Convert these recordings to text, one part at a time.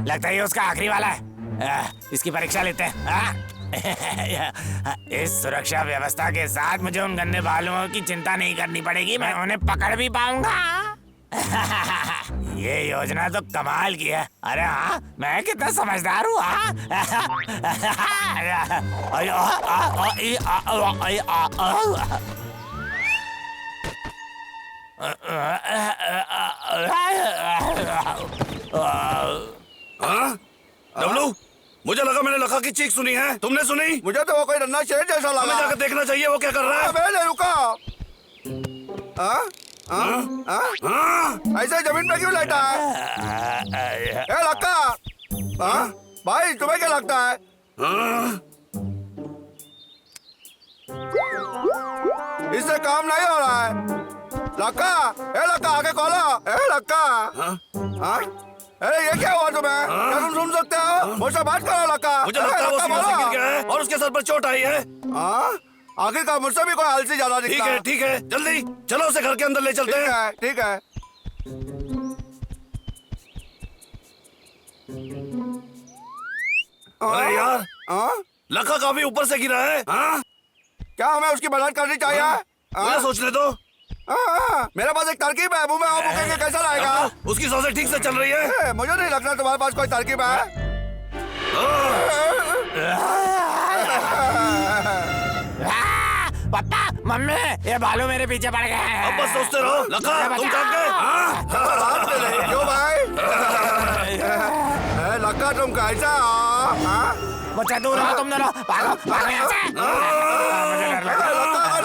लगता है ये उसका आखिरी वाला है। इसकी परीक्षा लेते हैं। इस सुरक्षा व्यवस्था के साथ मुझे उन गंदे बालुओं की चिंता नहीं करनी पड़ेगी, मैं उन्हें पकड़ भी पाऊंगा। ये योजना तो कमाल की है। अरे हाँ, मैं कितना समझदार हूँ। डब्लू, मुझे लगा मैंने लखा की चीख सुनी है। तुमने सुनी? मुझे तो वो कोई रन्ना शेर जैसा लगा। हमें जाकर देखना चाहिए वो क्या कर रहा है। अबे रुका। ऐसे जमीन पे क्यों लेटा है? ए लक्का, भाई तुम्हें क्या लगता है? इससे काम नहीं हो रहा है। लक्का, ए लक्का आगे खोलो। ए लक्का, अरे ये क्या हुआ तुम्हें? क्या तुम सुन सकते हो? मुझसे बात करो लक्का। मुझे लगता है वो सीढ़ी से गिर गया है और उसके सर पर चोट आई है। आखिरकार मुझसे भी कोई आलसी ज्यादा दिखता है। ठीक है, जल्दी चलो उसे घर के अंदर ले चलते हैं। ठीक है। अरे यार, लखा काफी ऊपर से गिरा है। क्या हमें उसकी मदद करनी चाहिए? मुझे सोचने दो। मेरे पास एक तरकीब है, मुंह में आम मुकेंगे कैसा रहेगा? उसकी सांसें ठीक से चल रही है। मुझे नहीं लगता तुम्हारे पास कोई तरकीब है। पापा, मम्मी, ये बालू मेरे पीछे पड़ गए हैं। अब बस सोचते रहो। लखा, तुम जाग गए? क्यों भाई? लक्का तुम कैसा? मुझसे दूर रहो तुम दोनों। भागो भागो यहाँ से। मुझे डर लग रहा है।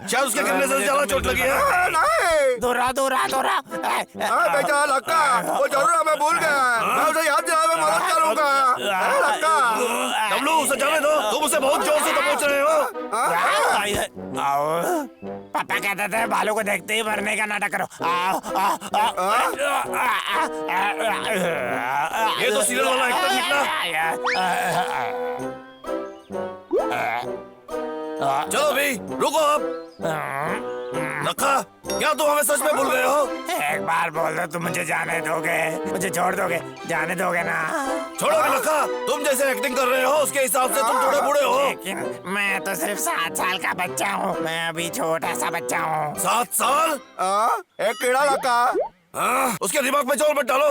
शायद उसके गिरने से ज्यादा चोट लगी है। नहीं, दूर रहो। बेचारा लक्का, वो जरूर हमें भूल गया। मैं उसे याद दिलाने में मदद करूंगा। लक्का, डब्लू, उसे जाने दो। तुम उसे बहुत जोर से दबोच रहे हो। पापा कहते थे भालू को देखते ही मरने का नाटक करो। ये तो सीरियल वाला एक्टर निकला। चलो भाई, रुको अब। लखा, क्या तुम हमें सच में भूल गए हो? एक बार बोल दो, तुम मुझे जाने दोगे? मुझे छोड़ दोगे? जाने दोगे ना? छोड़ोगे लखा? तुम जैसे एक्टिंग कर रहे हो उसके हिसाब से तुम थोड़े बूढ़े हो। लेकिन मैं तो सिर्फ 7 साल का बच्चा हूँ। मैं अभी छोटा सा बच्चा हूँ। 7 साल? एक कीड़ा लक्का। उसके दिमाग में जोर मत डालो।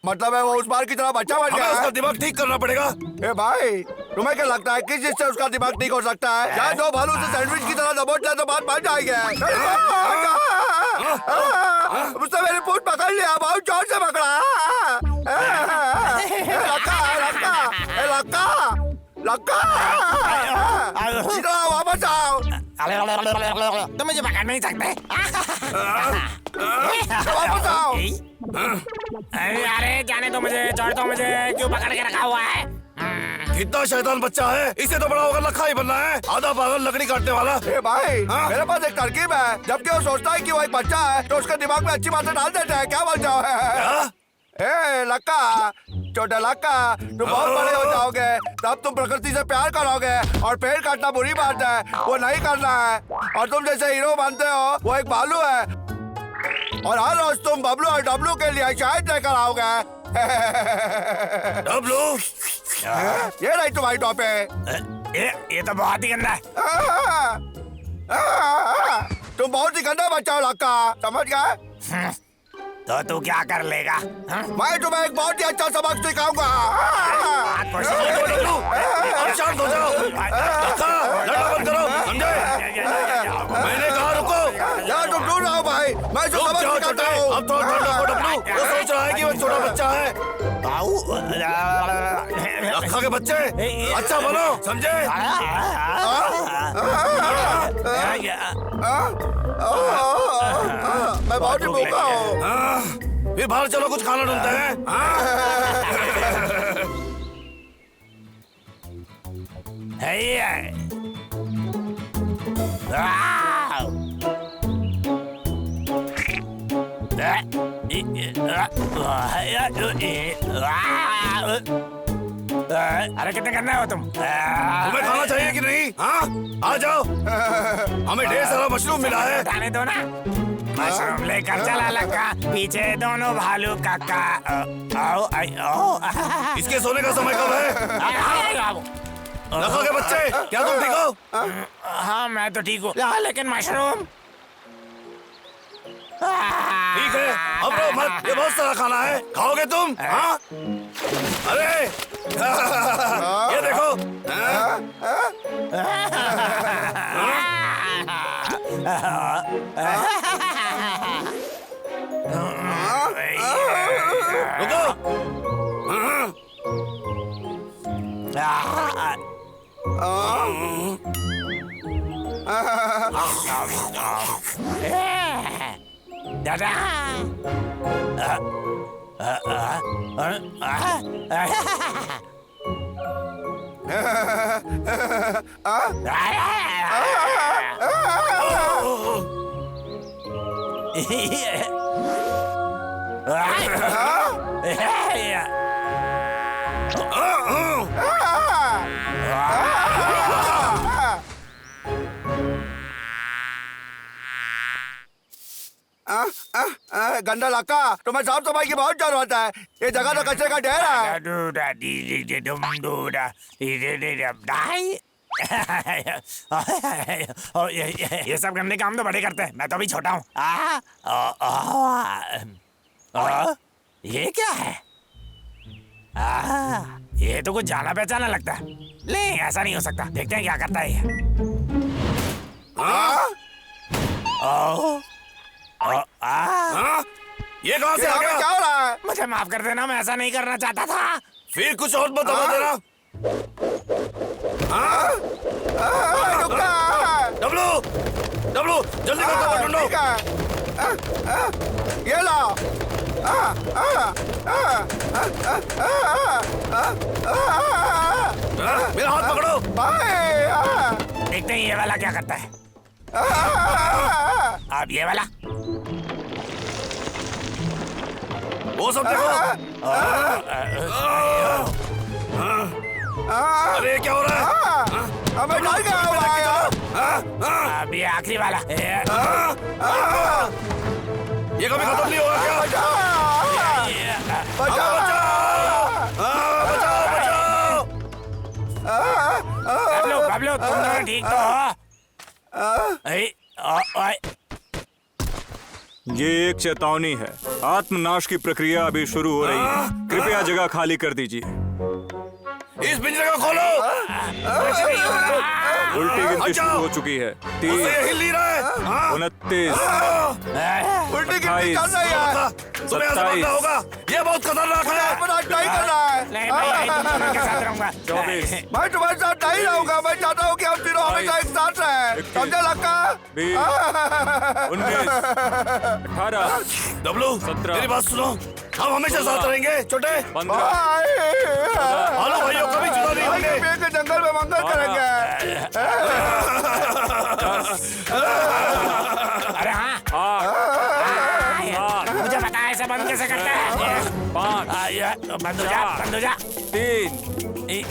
मतलब है वो उस बार की तरह बच्चा बन गया। उसका दिमाग ठीक करना पड़ेगा। ए भाई, तुम्हें क्या लगता है किस चीज से उसका दिमाग ठीक हो सकता है? या दो भालू से सैंडविच की तरह दबोच ले तो बात बन जाएगी। उसने मेरी पूंछ पकड़ लिया, बहुत जोर से पकड़ा। लक्का, इधर वापस आओ। तुम मुझे पकड़ नहीं सकते। वापस आओ। अरे जाने दो मुझे, छोड़ दो मुझे। क्यों पकड़ के रखा हुआ है? कितना शैतान बच्चा है। इसे तो बड़ा होकर लखा ही बनना है। आधा पागल लकड़ी काटने वाला। ए भाई, मेरे पास एक तरकीब है। जबकि वो सोचता है कि वो एक बच्चा है तो उसके दिमाग में अच्छी बातें डाल देते हैं। क्या बोल जाओ? ए लक्का, छोटा लक्का, तुम बहुत बड़े हो जाओगे तब तुम प्रकृति से प्यार करोगे। और पेड़ काटना बुरी बात है, वो नहीं करना है। और तुम जैसे हीरो बनते हो, वो एक भालू है। और हर रोज तुम बबलू और डब्लू के लिए शायद लेकर आओगे। डब्लू, ये रही तुम्हारी टॉपे। ये तो बहुत ही गंदा है। तुम बहुत ही गंदा बच्चा हो लक्का, समझ गए? तो तू क्या कर लेगा? मैं तुम्हें एक बहुत ही अच्छा सबक सिखाऊंगा। शांत हो जाओ। लड़ना बंद करो, समझे? मैंने कहा रुको। यार तुम दूर रहो भाई, मैं जो सबक सिखाता हूँ। अब थोड़ा ठंडा हो डब्लू। वो सोच रहा है कि वो छोटा बच्चा है। लखा के बच्चे, अच्छा बनो, समझे? मैं बहुत ही भूखा हूँ। फिर बाहर चलो, कुछ खाना ढूंढते हैं। अरे कितने करना है तुम? तुम्हें खाना चाहिए कि नहीं? हाँ, आ जाओ। हमें ढेर सारा मशरूम मिला है। उठाने दो ना। मशरूम लेकर चला लक्का, पीछे दोनों भालू काका। इसके सोने का समय कब है? लखा के बच्चे, क्या तुम ठीक हो? हाँ मैं तो ठीक हूँ, लेकिन मशरूम। ठीक है, अब रो मत, ये बहुत सारा खाना है, खाओगे तुम? हाँ? अरे ये देखो। रुको। दादा गंदा लक्का, तुम्हें साफ सफाई की बहुत जरूरत है। ये जगह तो कचरे का ढेर है। ये सब गंदे काम तो बड़े करते हैं, मैं तो अभी छोटा हूँ। ये क्या है? ये तो कुछ जाना पहचाना लगता है। नहीं, ऐसा नहीं हो सकता, देखते हैं क्या करता है ये। ये कहाँ से आ गया? क्या हो रहा है? मुझे माफ कर देना, मैं ऐसा नहीं करना चाहता था। फिर कुछ और बता देना। डब्लू, डब्लू, जल्दी कर ढूंढो। ये लो। मेरा हाथ पकड़ो। देखते हैं ये वाला क्या करता है। अब ये वाला। वो सब देखो। अरे क्या हो रहा है? हमें डर गया अब ये आखिरी वाला। ये कभी खत्म नहीं होगा क्या? बचाओ, बचाओ, बचाओ। बबलू, तुम दोनों ठीक तो हो? ये एक चेतावनी है, आत्मनाश की प्रक्रिया अभी शुरू हो रही है, कृपया जगह खाली कर दीजिए। इस पिंजरे को खोलो। उल्टी गिनती शुरू हो चुकी है। 30, ये हिल नहीं रहा है। 29, उल्टी गिनती चल रही है। तुम्हें ऐसा करना होगा, ये बहुत खतरनाक है। नहीं कर रहा है। नहीं, मैं तुम दोनों के साथ रहूंगा। 24, मैं तुम्हारे साथ नहीं रहूंगा। मैं चाहता हूँ कि हम तीनों हमेशा एक साथ रहें। समझे लक्का? 20, 19, 18, डब्लू, 17, मेरी बात सुनो, हम हमेशा साथ रहेंगे। छोटे 15, भालू भाइयों कभी जुदा नहीं होंगे। के जंगल में मंगल करेंगे। अरे हाँ, मुझे पता है ऐसे बंद कैसे करते हैं। 5, बंद हो जा, बंद हो जा। 3, 1।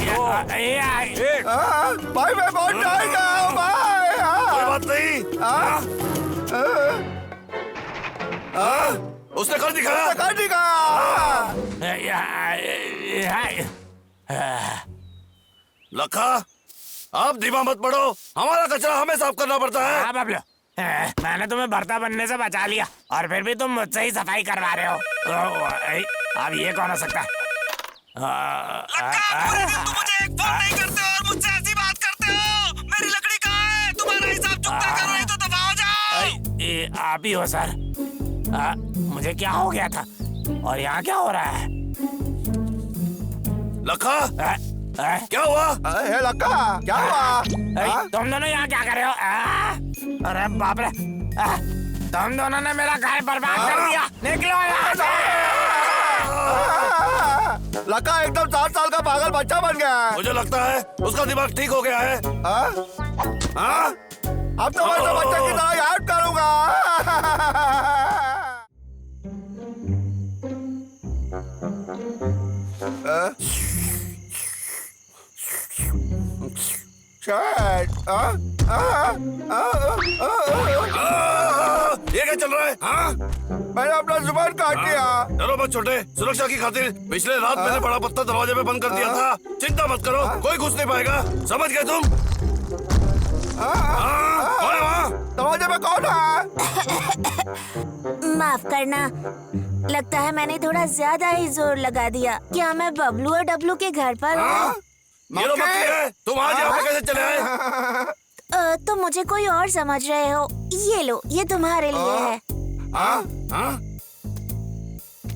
भाई मैं बहुत डर गया हूँ भाई। कोई बात नहीं। उसने कर दिखाया। कर दिखाया। लखा, आप धीमा मत पड़ो, हमारा कचरा हमें साफ करना पड़ता है। हाँ बबलू, मैंने तुम्हें भरता बनने से बचा लिया और फिर भी तुम मुझसे ही सफाई करवा रहे हो। अब ये कौन हो सकता है? तुम मुझे एक फोन नहीं करते हो और मुझसे ऐसी बात करते हो। मेरी लकड़ी कहाँ है? तुम्हारा हिसाब चुकता करो, नहीं तो दफा हो जाओ। आप ही हो सर। मुझे क्या हो गया था और यहाँ क्या हो रहा है? लखा, क्या हुआ? हे लक्का, क्या हुआ? तुम दोनों यहाँ क्या कर रहे हो? अरे बाप रे, तुम दोनों ने मेरा घर बर्बाद कर दिया। निकलो यहाँ से। लक्का एकदम 7 साल का पागल बच्चा बन गया है। मुझे लगता है उसका दिमाग ठीक हो गया है। हाँ? अब तो मैं तो बच्चे की तरह याद करूंगा। शायद ये क्या चल रहा है? हाँ? मैंने अपना जुबान काट दिया। डरो मत छोटे, सुरक्षा की खातिर पिछले रात मैंने बड़ा पत्थर दरवाजे पे बंद कर दिया था। चिंता मत करो, कोई घुस नहीं पाएगा। समझ गए तुम? कौन है वहाँ? दरवाजे पे कौन है? माफ करना, लगता है मैंने थोड़ा ज्यादा ही जोर लगा दिया। क्या मैं बबलू और डब्लू के घर पर हूँ? ये लो मक्खी है, तुम आज यहाँ पे कैसे चले आए? तो मुझे कोई और समझ रहे हो। ये लो, ये तुम्हारे लिए है। हाँ?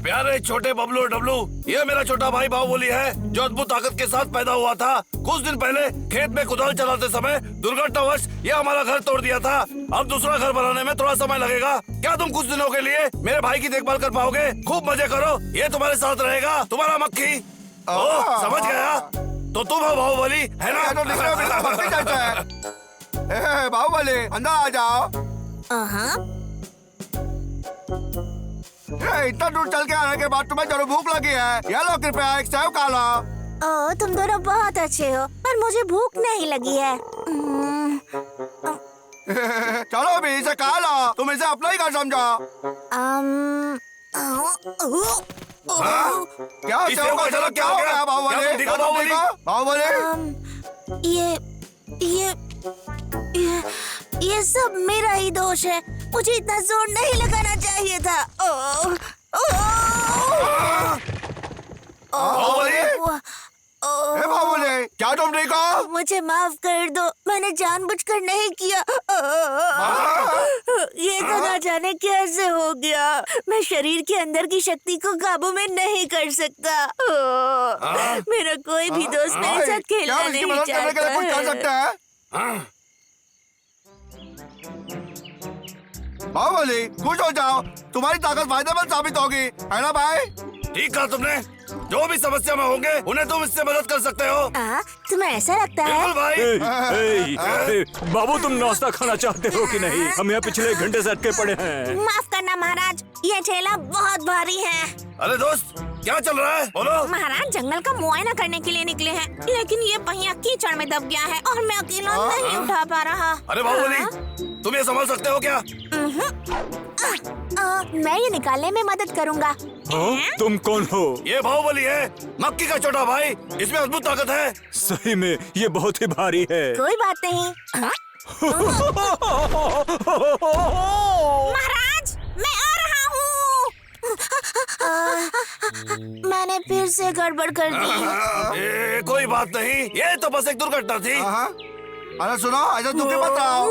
प्यारे छोटे बबलू और डब्लू, ये मेरा छोटा भाई बाहुबली है, जो अद्भुत ताकत के साथ पैदा हुआ था। कुछ दिन पहले खेत में कुदाल चलाते समय दुर्घटनावश ये हमारा घर तोड़ दिया था। अब दूसरा घर बनाने में थोड़ा समय लगेगा। क्या तुम कुछ दिनों के लिए मेरे भाई की देखभाल कर पाओगे? खूब मजे करो, ये तुम्हारे साथ रहेगा, तुम्हारा मक्खी। ओह, समझ गया? तो तुम हो बाहुबली, है ना? ये तो दिखने में बिल्कुल मक्खी जैसा है। बाहुबली, अंदर आ जाओ। इतना दूर चल के आने के बाद तुम्हें जरूर भूख लगी है। ये लो कृपया एक सेव खा लो। ओह, तुम दोनों बहुत अच्छे हो, पर मुझे भूख नहीं लगी है। चलो अभी इसे खा लो, तुम इसे अपना ही घर समझो। क्या इस सेव सेव का का चलो क्या हो गया बाहुबली? क्या तुम दिखो बाहुबली? बाहुबली ये सब मेरा ही दोष है। मुझे इतना जोर नहीं लगाना चाहिए था। बाहुबली, क्या तुम ठीक हो? मुझे माफ कर दो, मैंने जानबूझकर नहीं किया। ये तो ना जाने कैसे हो गया। मैं शरीर के अंदर की शक्ति को काबू में नहीं कर सकता। मेरा कोई भी दोस्त मेरे साथ खेलना क्या इसकी नहीं मदद करने के लिए कुछ कर सकते चाहता। हैं? बाहुबली, खुश हो जाओ, तुम्हारी ताकत फायदेमंद साबित होगी, है ना भाई? ठीक कहा तुमने। जो भी समस्या में होंगे उन्हें तुम इससे मदद कर सकते हो। तुम्हें ऐसा लगता है? बिल्कुल भाई। बाबू, तुम नाश्ता खाना चाहते हो कि नहीं? हम यहाँ पिछले 1 घंटे से अटके पड़े हैं। माफ करना महाराज, ये ठेला बहुत भारी है। अरे दोस्त, क्या चल रहा है? बोलो। महाराज जंगल का मुआयना करने के लिए निकले हैं, लेकिन ये पहिया कीचड़ में दब गया है और मैं अकेला नहीं उठा पा रहा। अरे बाहुबली, तुम ये संभाल सकते हो क्या? मैं ये निकालने में मदद करूँगा। हाँ? तुम कौन हो? ये बाहुबली है, मक्की का छोटा भाई। इसमें अद्भुत ताकत है। सही में ये बहुत ही भारी है। कोई बात नहीं। महाराज, मैं आ रहा हूँ। मैंने फिर से गड़बड़ कर दी। कोई बात नहीं, ये तो बस एक दुर्घटना थी। अरे सुनो, ऐसा दुखी मत रहो।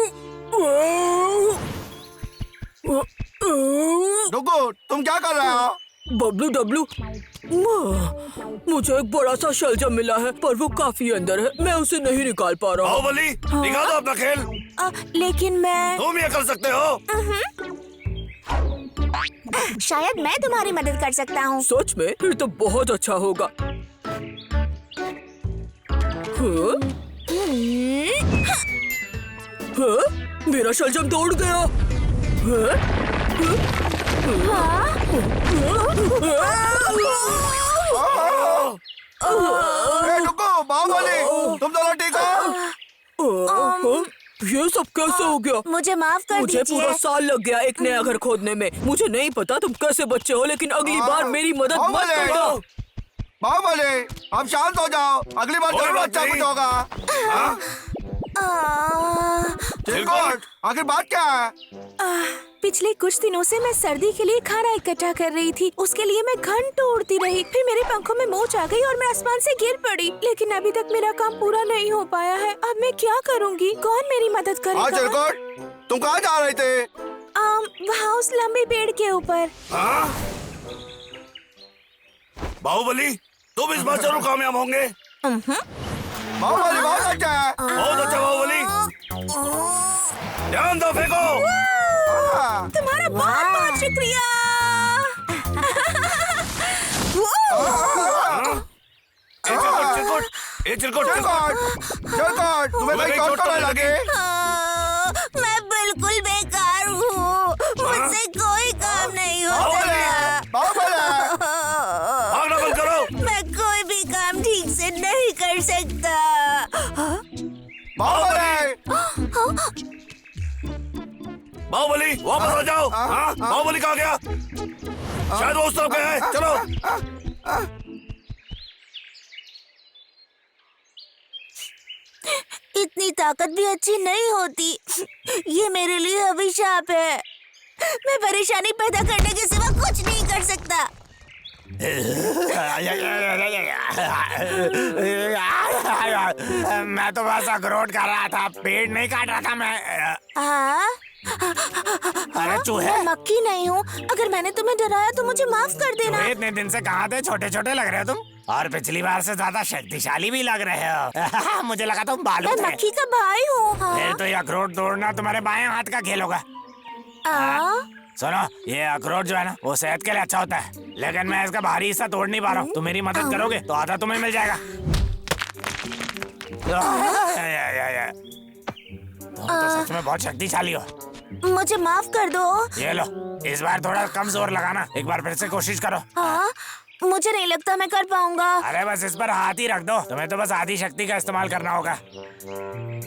रुको, तुम क्या कर रहे हो? बबलू डब्लू, मुझे एक बड़ा सा शलजम मिला है, पर वो काफी अंदर है, मैं उसे नहीं निकाल पा रहा हूँ। बाहुबली, दिखा दो अपना खेल। लेकिन मैं तुम ये कर सकते हो। शायद मैं तुम्हारी मदद कर सकता हूँ। सच में? फिर तो बहुत अच्छा होगा। मेरा शलजम दौड़ गया। रुको बाहुबली, तुम दोनों ठीक हो? ये सब कैसे हो गया? मुझे माफ कर मुझे दीजिए। पूरा साल लग गया एक नया घर खोदने में। मुझे नहीं पता तुम कैसे बच्चे हो, लेकिन अगली बार मेरी मदद मत बाहुबली, करना। बाहुबली, अब शांत हो जाओ, अगली बार जरूर अच्छा कुछ होगा। चिरकुट, आखिर बात क्या है? पिछले कुछ दिनों से मैं सर्दी के लिए खाना इकट्ठा कर रही थी। उसके लिए मैं घंटों उड़ती रही, फिर मेरे पंखों में मोच आ गई और मैं आसमान से गिर पड़ी। लेकिन अभी तक मेरा काम पूरा नहीं हो पाया है। अब मैं क्या करूँगी? कौन मेरी मदद हाँ करेगा? चिरकुट, तुम कहाँ जा रहे थे? वहाँ उस लंबे पेड़ के ऊपर। बाहुबली, तुम इस बार जरूर कामयाब होंगे। बाहुबली बहुत अच्छा है। बहुत अच्छा बाहुबली। ध्यान दो, फेंको। तुम्हारा बहुत बहुत शुक्रिया। चिरकुट, तुम्हें कहीं चोट तो नहीं लगी? मैं बिल्कुल बेकार हूँ, मुझसे कोई काम नहीं हो सकता। भागना बंद करो। मैं कोई भी काम ठीक से नहीं कर सकता। बाहुबली वापस आ जाओ। हाँ, बाहुबली कहाँ गया? शायद वो उस तरफ गया है। चलो। इतनी ताकत भी अच्छी नहीं होती। ये मेरे लिए अभिशाप है। मैं परेशानी पैदा करने के सिवा कुछ नहीं कर सकता। मैं तो बस अखरोट खा रहा था, पेड़ नहीं काट रहा था मैं। हाँ? अरे चूहे, मैं मक्खी नहीं हूँ। अगर मैंने तुम्हें डराया तो मुझे माफ कर देना। चूहे इतने दिन से कहाँ थे? छोटे छोटे लग रहे हो तुम, और पिछली बार से ज्यादा शक्तिशाली भी लग रहे हो। मुझे लगा तुम बालू मैं थे। मक्खी का भाई हूँ। फिर तो ये अखरोट तोड़ना तुम्हारे बाएं हाथ का खेल होगा। सुनो, ये अखरोट जो है ना, वो सेहत के लिए अच्छा होता है, लेकिन मैं इसका भारी हिस्सा तोड़ नहीं पा रहा हूँ। तुम मेरी मदद करोगे तो आधा तुम्हें मिल जाएगा। तुम तो सच में बहुत शक्तिशाली हो। मुझे माफ कर दो। ये लो, इस बार थोड़ा कम जोर लगाना। एक बार फिर से कोशिश करो। हाँ? मुझे नहीं लगता मैं कर पाऊंगा। अरे बस इस पर हाथ ही रख दो। तुम्हें तो बस आधी शक्ति का इस्तेमाल करना होगा।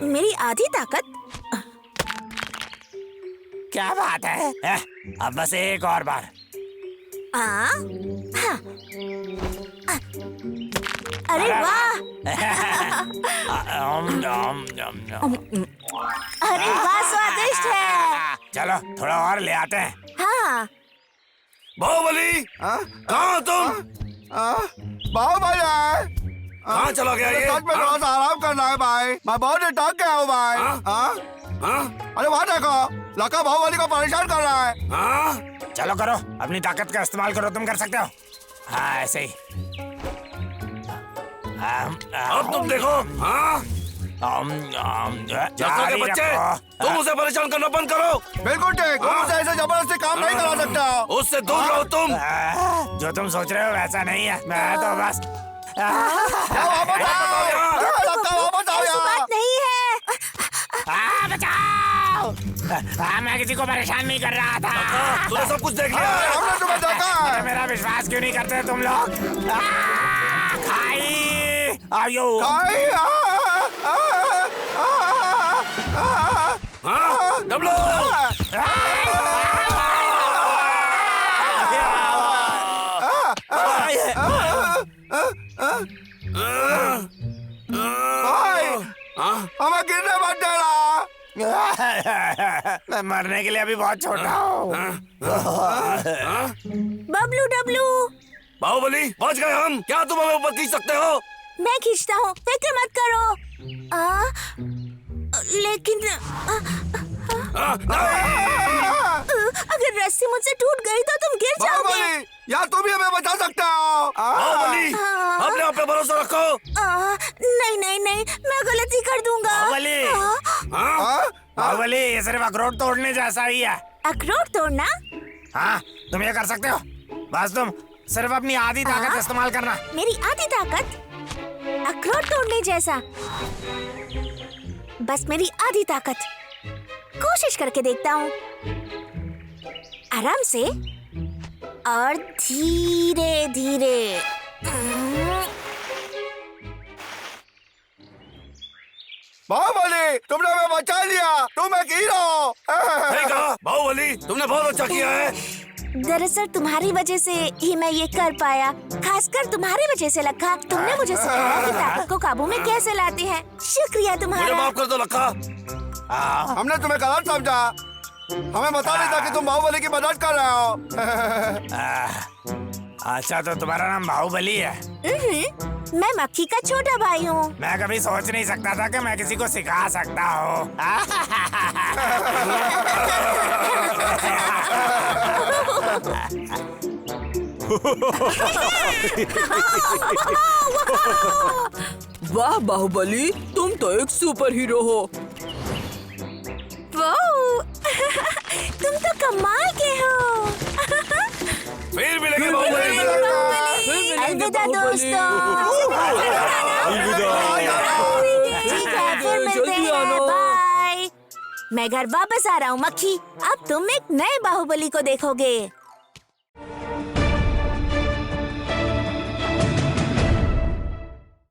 मेरी आधी ताकत? क्या बात है? अब बस एक और बार। हाँ? अरे वाह! अरे वाह, स्वादिष्ट है। चलो थोड़ा और ले आते हैं। हाँ। बाहुबली कहाँ हो तुम? बाहुबली कहाँ चला गया ये? सच में थोड़ा सा आराम करना है भाई। मैं बहुत थक गया हूँ भाई। अरे वहाँ देखो, लका बाहुबली को परेशान कर रहा है। चलो करो, अपनी ताकत का इस्तेमाल करो। तुम कर सकते हो। हाँ ऐसे ही। अब तुम देखो। जैसा के बच्चे, तुम उसे परेशान करना बंद करो। बिल्कुल ठीक। तुम उसे ऐसे जबरदस्ती काम नहीं करा सकते हो। उससे दूर रहो तुम। जो तुम सोच रहे हो वैसा नहीं है। मैं तो बस वापस आओ। लका वापस आओ ऐसी यहाँ। बात नहीं है। बचाओ। मैं किसी को परेशान नहीं कर रहा था। तूने सब कुछ देख लिया है। हमने तुम्हें देखा है। मेरा विश्वास क्यों नहीं करते तुम लोग? खाई आयो। डब्लू। हमें गिरने मत देना। मैं मरने के लिए अभी बहुत छोटा हूँ। बबलू डब्लू। बाहुबली बच गए हम। क्या तुम हमें ऊपर खींच सकते हो? मैं खींचता हूँ, फिक्र मत करो। लेकिन अगर रस्सी मुझसे टूट गई तो तुम गिर जाओगे। बाहुबली, या तुम ही हमें बचा सकते हो। बाहुबली अपने आप पे भरोसा रखो। नहीं नहीं नहीं, मैं गलती कर दूंगा। बाहुबली ये सिर्फ अखरोट तोड़ने जैसा ही है। अखरोट तोड़ना? हाँ, तुम ये कर सकते हो। बस तुम सिर्फ अपनी आधी ताकत इस्तेमाल करना। मेरी आधी ताकत अखरोट तोड़ने जैसा? बस मेरी आधी ताकत। कोशिश करके देखता हूँ। आराम से और धीरे धीरे। बाहुबली, तुमने हमें बचा लिया। तुम एक हीरो। सही कहा बाहुबली, तुमने बहुत अच्छा किया है। दरअसल तुम्हारी वजह से ही मैं ये कर पाया। खासकर तुम्हारी वजह से लखा। तुमने मुझे सिखाया कि ताकत को काबू में कैसे लाते हैं। शुक्रिया मुझे तुम्हारा। माफ कर दो लक्का। हमने तुम्हें गलत समझा। हमें बता नहीं था कि तुम बाहुबली की मदद कर रहे हो। अच्छा, तो तुम्हारा नाम बाहुबली है? मैं मक्खी का छोटा भाई हूँ। मैं कभी सोच नहीं सकता था कि मैं किसी को सिखा सकता हूँ। वाह बाहुबली, तुम तो एक सुपर हीरो हो। तुम तो कमाल के हो। फिर मिलेंगे बाहुबली। अलविदा दोस्तों। ठीक है, फिर मिलते जल्दी हैं। आना। बाय। मैं घर वापस आ रहा हूँ मक्खी। अब तुम एक नए बाहुबली को देखोगे।